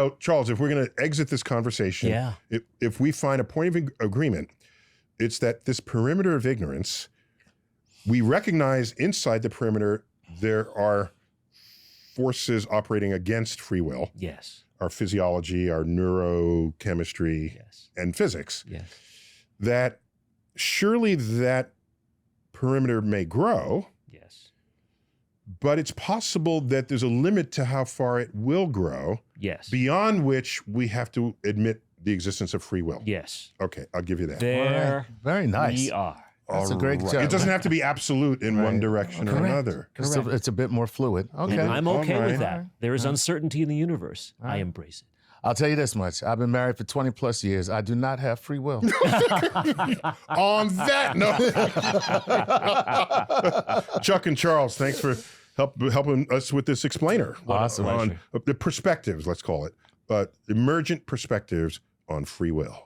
So, Charles, if we're going to exit this conversation, if we find a point of agreement, it's that this perimeter of ignorance, we recognize inside the perimeter there are forces operating against free will. Yes. Our physiology, our neurochemistry, and physics. Yes. That surely that perimeter may grow. Yes. But it's possible that there's a limit to how far it will grow. Yes. Beyond which we have to admit the existence of free will. Yes. Okay, I'll give you that. There Very nice. we are. That's a great job. It doesn't have to be absolute in one direction or another. It's a bit more fluid. Okay. And I'm okay All right. with that. There is uncertainty in the universe. I embrace it. I'll tell you this much. I've been married for 20 plus years. I do not have free will. On that note, Chuck and Charles, thanks for helping us with this explainer. Awesome. On the perspectives, let's call it, but emergent perspectives on free will.